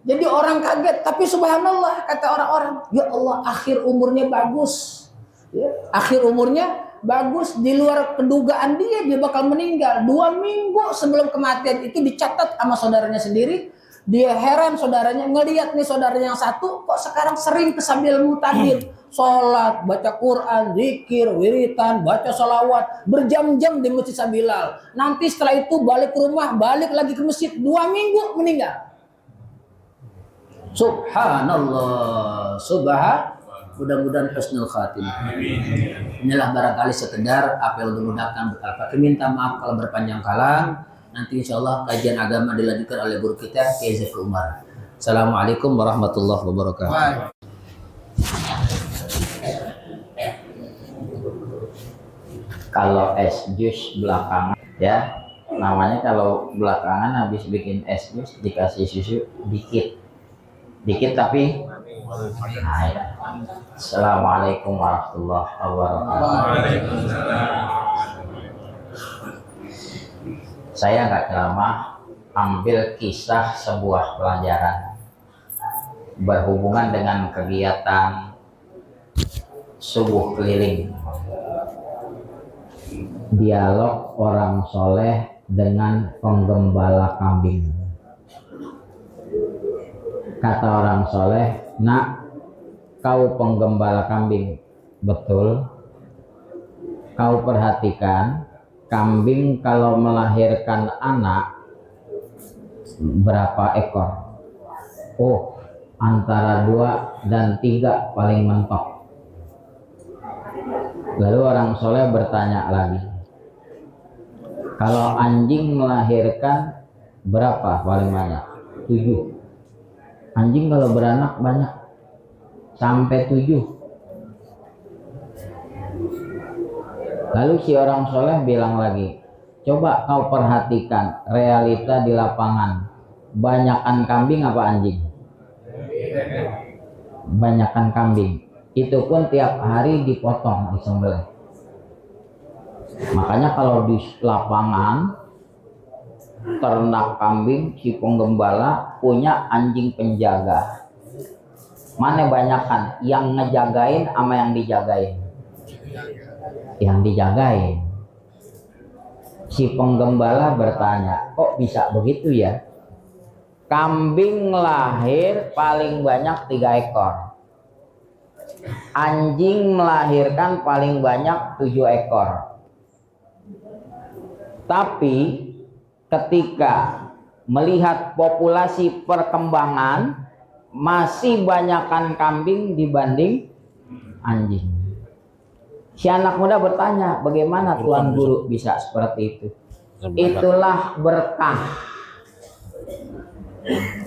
Jadi orang kaget, tapi subhanallah kata orang-orang, ya Allah akhir umurnya bagus. Ya, akhir umurnya bagus, di luar kedugaan dia bakal meninggal. 2 minggu sebelum kematian itu dicatat sama saudaranya sendiri. Dia heran saudaranya, ngelihat nih saudaranya yang satu kok sekarang sering kesambil mutadir. Sholat, baca Quran, zikir, wiritan, baca sholawat, berjam-jam di masjid Sabilal. Nanti setelah itu balik ke rumah, balik lagi ke masjid, 2 minggu meninggal. Subhanallah, mudah-mudahan husnul khatimah. Inilah barangkali sekedar apa yang dimudahkan betapa. Minta maaf kalau berpanjang kalam. Nanti insya Allah kajian agama dilanjutkan oleh guru kita Kiai Zaiful Umar. Assalamualaikum warahmatullahi wabarakatuh. Kalau es jus belakangan ya, namanya kalau belakangan habis bikin es jus dikasih susu dikit tapi nah, ya. Assalamualaikum warahmatullahi wabarakatuh. Saya nggak lama ambil kisah sebuah pelajaran berhubungan dengan kegiatan subuh keliling, dialog orang soleh dengan penggembala kambing. Kata orang soleh, nak, kau penggembala kambing, betul? Kau perhatikan, kambing kalau melahirkan anak berapa ekor? Oh, antara 2 dan 3 paling mentok. Lalu orang soleh bertanya lagi, kalau anjing melahirkan berapa paling banyak? 7. Anjing kalau beranak banyak, sampai 7. Lalu si orang soleh bilang lagi, coba kau perhatikan realita di lapangan, banyakan kambing apa anjing? Banyakan kambing. Itu pun tiap hari dipotong, disembelih. Makanya kalau di lapangan ternak kambing, si penggembala punya anjing penjaga. Mana banyakan yang ngejagain sama yang dijagain? Yang dijagain. Si penggembala bertanya, kok bisa begitu ya? Kambing lahir paling banyak 3 ekor. Anjing melahirkan paling banyak 7 ekor. Tapi ketika melihat populasi perkembangan, masih banyakkan kambing dibanding anjing. Si anak muda bertanya, bagaimana Tuan Guru bisa seperti itu? Itulah berkah.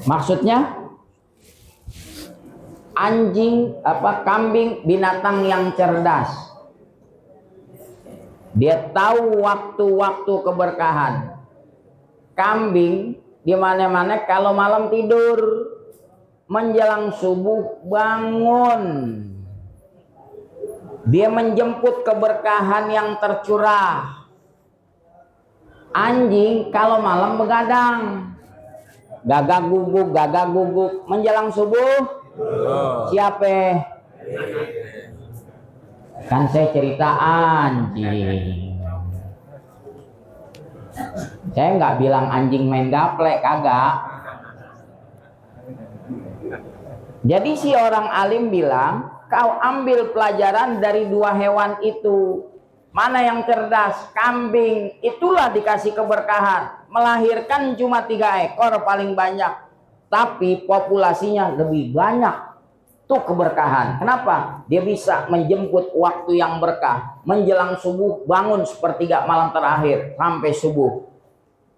Maksudnya kambing binatang yang cerdas. Dia tahu waktu-waktu keberkahan. Kambing di mana-mana kalau malam tidur, menjelang subuh bangun. Dia menjemput keberkahan yang tercurah. Anjing kalau malam begadang, gagak guguk, menjelang subuh siapa? Kan saya cerita anjing. Saya nggak bilang anjing main gaplek, kagak. Jadi si orang alim bilang, kau ambil pelajaran dari 2 hewan itu. Mana yang cerdas? Kambing. Itulah dikasih keberkahan. Melahirkan cuma 3 ekor paling banyak. Tapi populasinya lebih banyak. Itu keberkahan. Kenapa? Dia bisa menjemput waktu yang berkah. Menjelang subuh bangun sepertiga malam terakhir sampai subuh.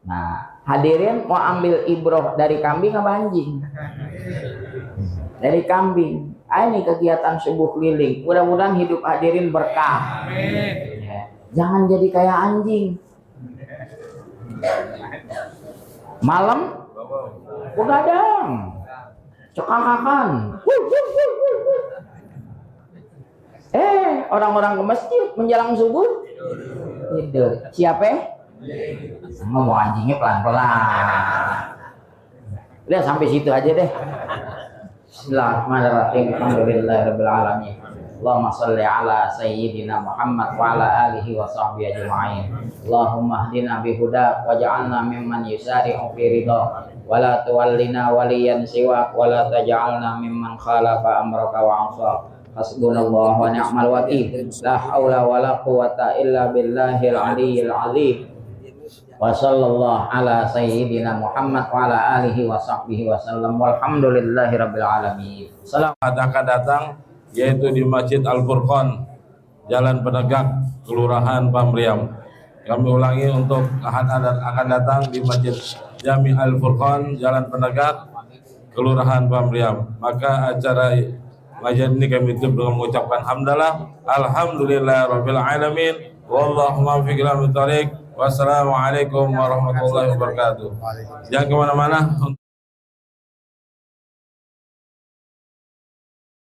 Nah, hadirin mau ambil ibroh dari kambing apa anjing? Dari kambing. Ini kegiatan subuh keliling. Mudah-mudahan hidup hadirin berkah. Amin. Jangan jadi kayak anjing. Malam begadang, cekakakan. Orang-orang ke masjid menjelang subuh tidur. Siapa? Ngomong anjingnya pelan-pelan. Udah sampai situ aja deh. Bismillahirrahmanirrahim. Alhamdulillahirabbil alamin. Allahumma shalli ala sayyidina Muhammad wa ala alihi wa sahbihi ajma'in. Allahumma hdina bihudak waj'alna mimman yusari'u fi ridha wa la tuwallina waliyan siwak wa la taj'alna mimman khalafa amraka wa 'asa. Hasbunallahu wa ni'mal wakil. La haula wa la quwwata illa billahil aliyyil azim. Wa sallallahu ala sayyidina Muhammad wa ala alihi wa sahbihi wa sallam. Walhamdulillahirabbil alamin. Salam akan datang yaitu di Masjid Al-Furqan, Jalan Penegak, Kelurahan Pamriam. Kami ulangi untuk akan datang di Masjid Jami Al-Furqan, Jalan Penegak, Kelurahan Pamriam. Maka acara ngajian ini kami tutup dengan mengucapkan hamdalah, alhamdulillahirabbil alamin, wallahu muwaffiq ila thoriq. Wassalamualaikum warahmatullahi wabarakatuh. Jangan kemana-mana.